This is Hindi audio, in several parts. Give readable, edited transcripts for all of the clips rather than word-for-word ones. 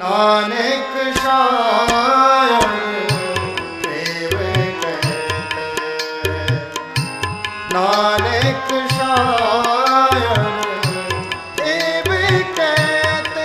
नानक शायर देव कहते, नानक शायर देव कहते।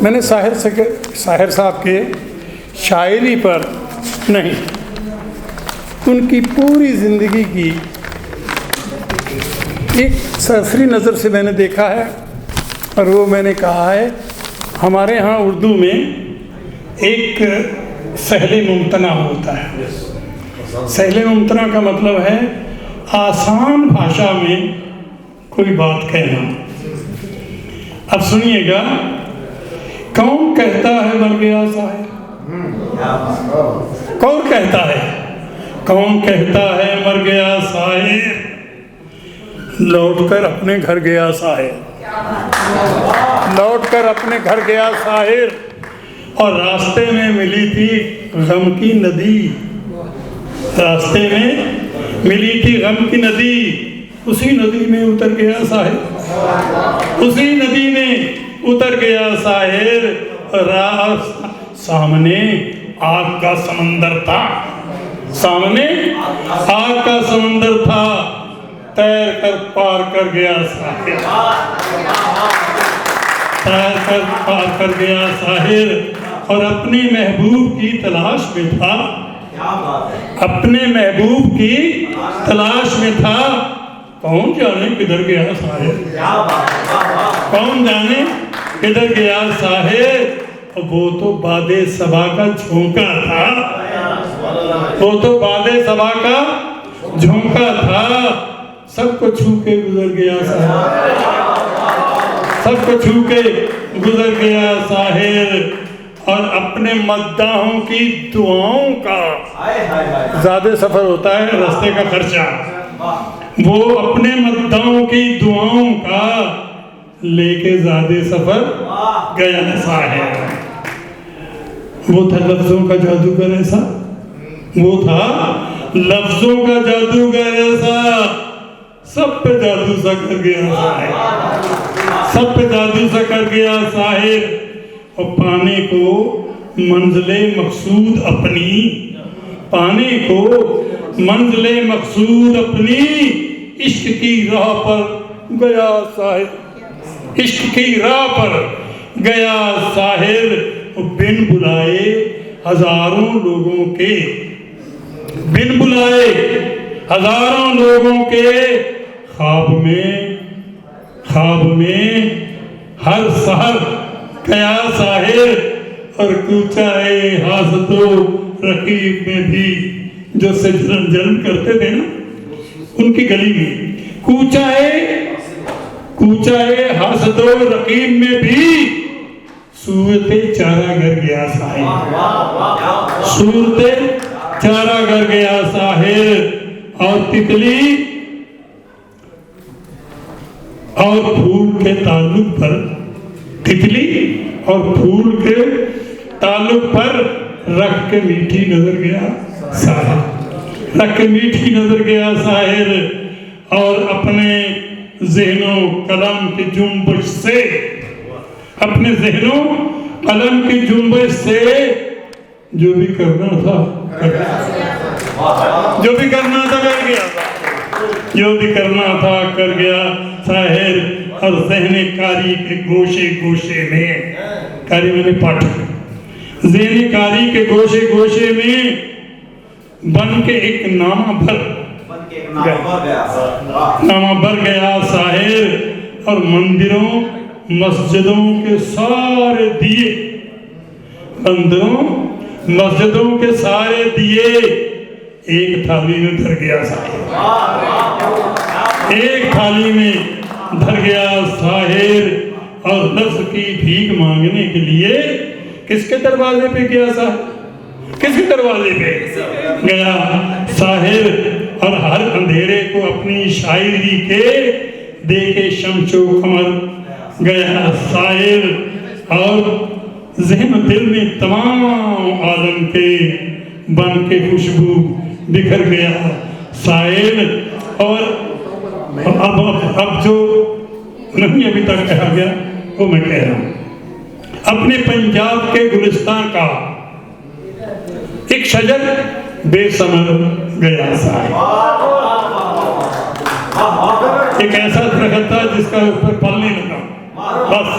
मैंने साहिर साहब के शायरी पर नहीं, उनकी पूरी ज़िंदगी की एक सरसरी नज़र से मैंने देखा है। और वो मैंने कहा है, हमारे यहाँ उर्दू में एक सहले मुमतना होता है। सहले मुमतना का मतलब है आसान भाषा में कोई बात कहना। अब सुनिएगा, कौन कहता है मर गया साहिर? कौन कहता है? कौन कहता है मर गया साहिर, लौटकर अपने घर गया साहिर, लौटकर अपने घर गया साहिर। और रास्ते में मिली थी गम की नदी, रास्ते में मिली थी गम की नदी, उसी नदी में उतर गया साहिर, उसी नदी में उतर गया साहिर। सामने आग का समंदर था, सामने आग का समंदर था, तैर कर पार कर गया साहिर, तैर कर पार कर गया साहिर। और अपने महबूब की तलाश में था, अपने महबूब की तलाश में था। कौन जाने किधर गया साहिर, कौन जाने किधर गया साहिर। वो तो बादे सबा का झोंका था, वो तो बादे सबा का झोंका था। सबको छू के गुजर गया साहिर, सबको छू के गुजर गया साहिर। और अपने मद्दाहों की दुआओं का ज़्यादा सफ़र होता है रास्ते का खर्चा, वो अपने मद्दाहों की दुआओं का लेके ज़्यादा सफ़र गया साहिर। वो था लफ्ज़ों का जादूगर ऐसा, वो था लफ्ज़ों का जादूगर ऐसा, सब पे जादू सा कर गया साहिर, सब पे जादू सा कर गया साहिर। और पाने को मंज़िले मकसूद अपनी, पाने को मंज़िले मकसूद अपनी, इश्क की राह पर गया साहिर, इश्क की राह पर गया साहिर। बिन बुलाए हजारों लोगों के, बिन बुलाए हजारों लोगों के, ख्वाब में हर सहर गया साहिर। और कूचाए हासतो रकीब में भी, जो सजरन जलन करते थे ना उनकी गली में, कूचाए हासतो रकीब में भी सूरते चारा घर गया साहिर, सूरते चारा घर गया साहिर। और तितली और फूल के ताल्लुक पर, तितली और फूल के ताल्लुक पर रख के मीठी नजर गया साहिर, रख के मीठी नजर गया साहिर। और अपने ज़हनों कलम की जुम्बश से, अपने ज़हनों कलम की जुम्बश से जो भी करना था कर गया, जो भी करना था कर गया, जो भी करना था कर गया साहिर। और ज़हने कारी के गोशे गोशे में, कारी मैंने पाठक, ज़हने कारी के गोशे गोशे में बन के एक नामा भर गया साहिर। और मंदिरों मस्जिदों के सारे दिए, मंदिरों मस्जिदों के सारे दिए एक थाली में धर गया साहिर, एक थाली में धर गया साहिर। और लफ्ज़ की भीख मांगने के लिए किसके दरवाजे पे गया साहिर, किसके दरवाजे पे गया साहिर। और हर अंधेरे को अपनी शायरी के देके शमशो कमर गया साहिर। और ज़हन दिल में तमाम आलम के बन के खुशबू बिखर गया साहिर। और अब जो नहीं अभी तक कहा गया वो मैं कह रहा हूँ। अपने पंजाब के गुलिस्तान का एक शजर बेसमर गया साहिब। एक ऐसा दरख्त था जिसका ऊपर फल नहीं लगा बस।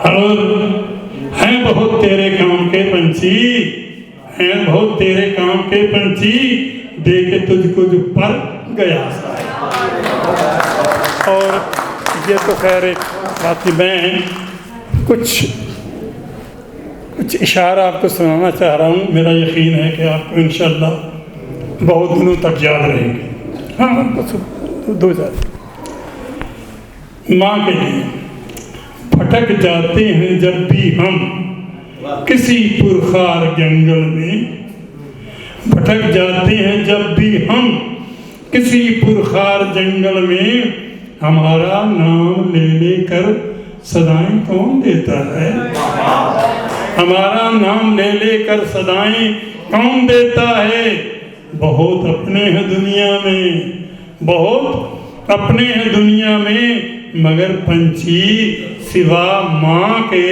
और हैं बहुत तेरे काम के पंछी, हैं बहुत तेरे काम के पंछी, देखे तुझको जो पर गया साहिब। और ये तो खैर एक बाकी मैं कुछ इशारा आपको सुनाना चाह रहा हूँ। मेरा यकीन है कि आपको इंशाअल्लाह बहुत दिनों तक याद रहेंगे। हाँ कुछ दो चार माँ के लिए। भटक जाते हैं जब भी हम किसी पुरखार जंगल में, भटक जाते हैं जब भी हम किसी पुरखार जंगल में, हमारा नाम ले लेकर सदाएं कौन देता है, हमारा नाम ले लेकर सदाएं कौन देता है। बहुत अपने हैं दुनिया में, बहुत अपने हैं दुनिया में, मगर पंछी सिवा माँ के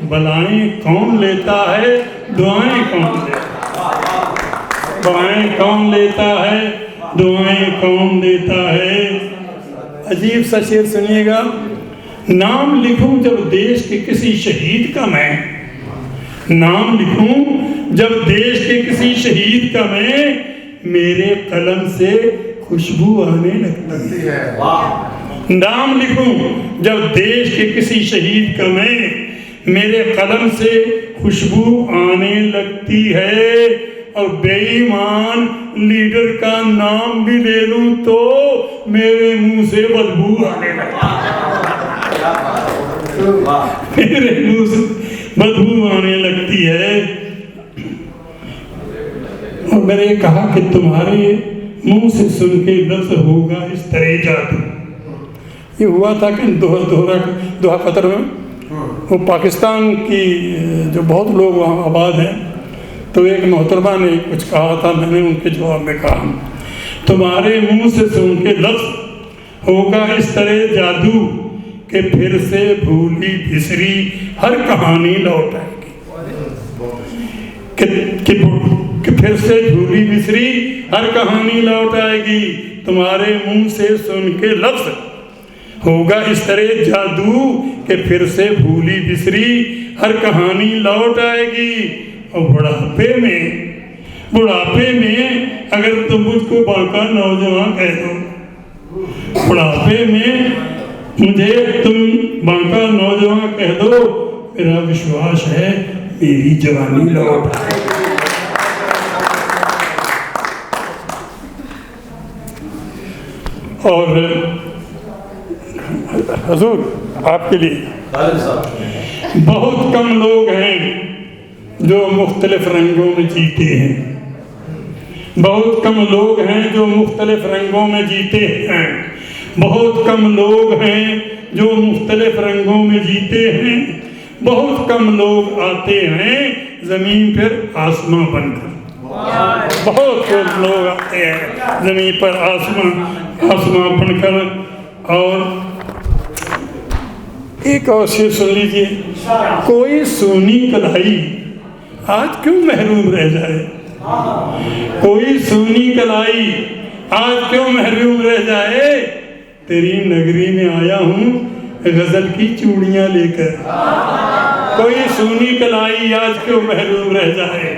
बलाएं कौन लेता है, दुआएं कौन देता है, दुआएं कौन लेता है, दुआएं कौन देता है। अजीब सा शेर सुनिएगा। नाम लिखूं जब देश के किसी शहीद का मैं, नाम लिखूं जब देश के किसी शहीद का मैं, मेरे कलम से खुशबू आने लगती है। नाम लिखूं जब देश के किसी शहीद का मैं, मेरे कलम से खुशबू आने लगती है। और बेईमान लीडर का नाम भी ले लूं तो मेरे मुंह से बदबू आने लगती है, मेरे मुंह से बदबू आने लगती है। और मैंने कहा कि तुम्हारे मुंह से सुन के लफ्ज़ होगा इस तरह जादू। ये हुआ था कि दोहा कतर में, वो पाकिस्तान की जो बहुत लोग वहाँ आबाद हैं, तो एक मोहतरमा ने कुछ कहा था, मैंने उनके जवाब में कहा तुम्हारे मुंह से सुन के लफ्ज़ होगा इस तरह जादू कि फिर से भूली बिसरी हर कहानी लौट आएगी, कि फिर से भूली बिसरी हर कहानी लौट आएगी। तुम्हारे मुंह से सुन के लफ्ज़ होगा इस तरह जादू कि फिर से भूली बिसरी हर कहानी लौट आएगी। और बुढ़ापे में अगर तुम मुझको बांका नौजवान कह दो, बुढ़ापे में मुझे तुम बांका नौजवान कह दो, मेरा विश्वास है मेरी जवानी लौट आएगी। और हुजूर आपके लिए बहुत कम लोग हैं जो मुख्तलिफ रंगों में जीते हैं, बहुत कम लोग हैं जो मुख्तलिफ रंगों में जीते हैं, बहुत कम लोग हैं जो मुख्तलिफ रंगों में जीते हैं, बहुत कम लोग आते हैं ज़मीन पर आसमां बनकर, बहुत कम लोग आते हैं ज़मीन पर आसमां बनकर। और एक और शेर सुन लीजिए। कोई सोनी कलाई आज क्यों महरूम रह जाए, कोई सोनी कलाई आज क्यों महरूम रह जाए, तेरी नगरी में आया हूँ गजल की चूड़ियाँ लेकर। कोई सोनी कलाई आज क्यों महरूम रह जाए,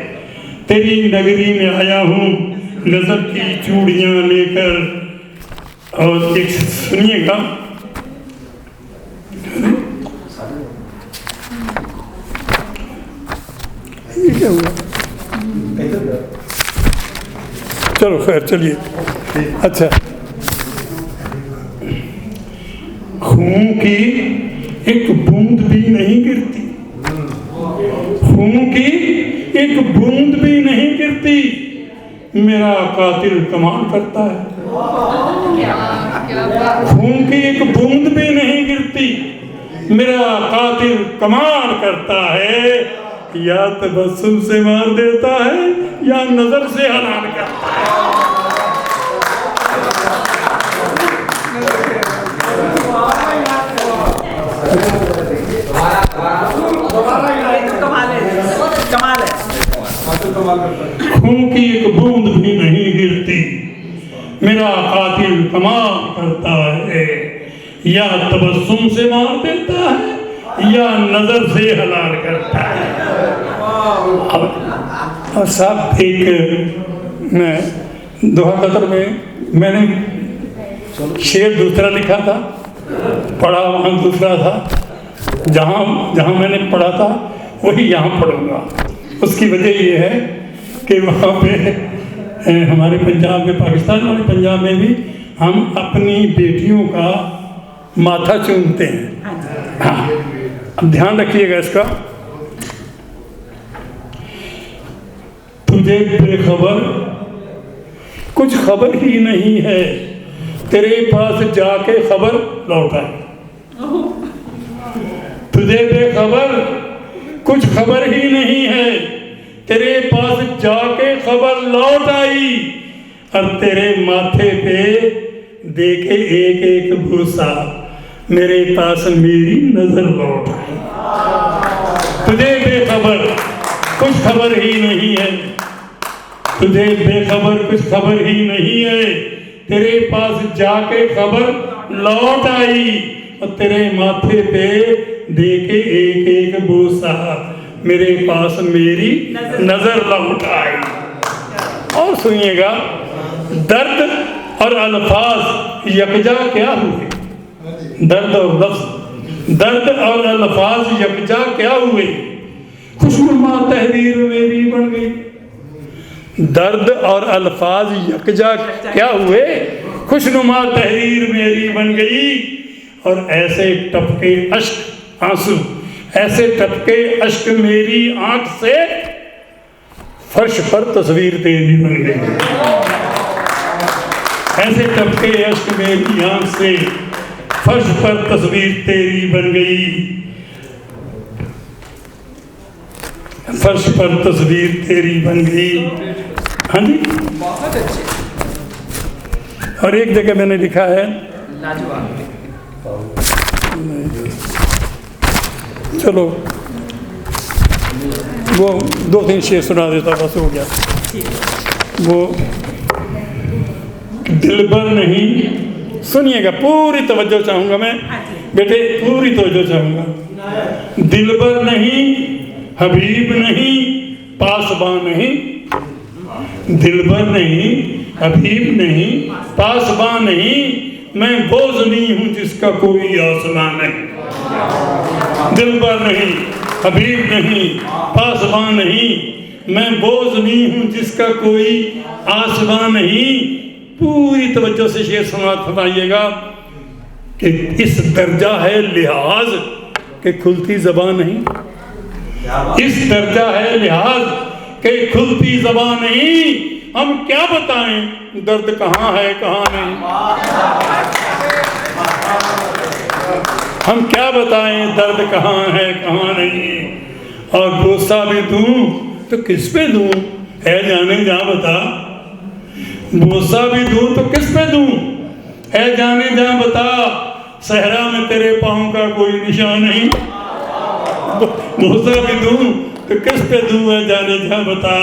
तेरी नगरी में आया हूँ गजल की चूड़ियाँ लेकर। और एक सुनिएगा, क्या हुआ? चलो खैर चलिए। अच्छा, खून की एक बूंद भी नहीं गिरती, खून की एक बूंद भी नहीं गिरती, मेरा कातिल कमाल करता है। खून की एक बूंद भी नहीं गिरती, मेरा कातिल कमाल करता है। या तबस्सुम से मार देता है या नजर से हलाल करता है। मेरा कातिल कमाल करता है, या तबस्सुम से मार देता है या नजर से हलाल करता है। और साहब एक दोहा कतर में मैंने शेर दूसरा लिखा था, पढ़ा वहाँ दूसरा था, जहाँ मैंने पढ़ा था वही यहाँ पढ़ूंगा। उसकी वजह ये है कि वहाँ पे हमारे पंजाब में, पाकिस्तान वाले पंजाब में भी हम अपनी बेटियों का माथा चूमते हैं। हाँ, अब ध्यान रखिएगा इसका। तुझे बेखबर कुछ खबर ही नहीं है, तेरे पास जाके खबर लौट आई। तुझे बेखबर कुछ खबर ही नहीं है, तेरे पास जाके खबर लौट आई। और तेरे माथे पे देखे एक एक भूसा, मेरे पास मेरी नजर लौट आई। तुझे बेखबर कुछ खबर ही नहीं है, तुझे बेखबर कुछ खबर ही नहीं है, तेरे पास जाके खबर लौट आई। और तेरे माथे पे देखे एक एक बोसा, मेरे पास मेरी नजर लौट आई। और सुनिएगा, दर्द और अल्फाज यकजा क्या हुए? दर्द और लफ्ज, दर्द और अल्फाज यकजा क्या हुए? खुशनुमा तहरीर मेरी बन गई। दर्द और अल्फाज यकजा क्या हुए? खुशनुमा तहरीर मेरी बन गई। और ऐसे टपके अश्क आंसू, ऐसे टपके अश्क मेरी आंख से, फर्श पर तस्वीर तेरी बन गई। ऐसे टपके अश्क मेरी आंख से, फर्श पर तस्वीर तेरी बन गई। फर्श पर तस्वीर तेरी बन गई। हाँ जी, बहुत अच्छे। और एक जगह मैंने लिखा है, चलो वो 2-3 शेर सुना देता, बस हो गया। वो दिलबर नहीं, सुनिएगा, पूरी तवज्जो चाहूँगा मैं बेटे, पूरी तवज्जो चाहूँगा। दिलबर नहीं, हबीब नहीं, पासबां नहीं। दिलबर नहीं, हबीब नहीं, पासबां नहीं, मैं बोझ नहीं हूँ जिसका कोई आसमां नहीं। दिलबर नहीं, हबीब नहीं, पासबां नहीं, मैं बोझ नहीं हूँ जिसका कोई आसमां नहीं। पूरी तवज्जो से शेर सुनाइएगा कि इस दर्जा है लिहाज कि खुलती ज़बान नहीं। इस दर्जा है लिहाज कि खुलती ज़बान नहीं। हम क्या बताएं दर्द कहाँ है कहाँ नहीं। हम क्या बताएं दर्द कहाँ है कहाँ नहीं। और बोसा भी दूं तो किस पे दूं, है जाने जा बता। बोसा भी दूं तो किस पे दूं, है जाने जा बता। सहरा में तेरे पाँव का कोई निशान नहीं। बोसा भी दूं तो किस पे दूं, है जाने जा बता।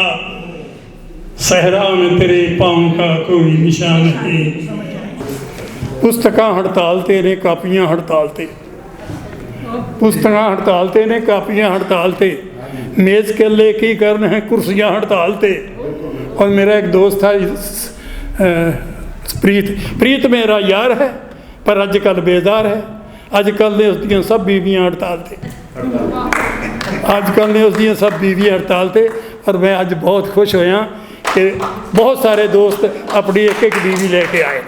सहरा में तेरे पाँव का कोई निशान नहीं। पुस्तकां हड़ताल ते ने कापियां हड़ताल ते, पुस्तकां हड़ताल ते ने कापियां हड़ताल ते, मेज़ केले की करन है कुर्सियां हड़ताल ते। और मेरा एक दोस्त था प्रीत मेरा यार है, पर अजकल बेजार है। अजकल ने उसदियां सब बीवियां हड़ताल ते, अजकल ने उसदियां सब बीवियां हड़ताल ते। और मैं अज बहुत खुश होया कि बहुत सारे दोस्त अपनी एक एक बीवी लेके आए।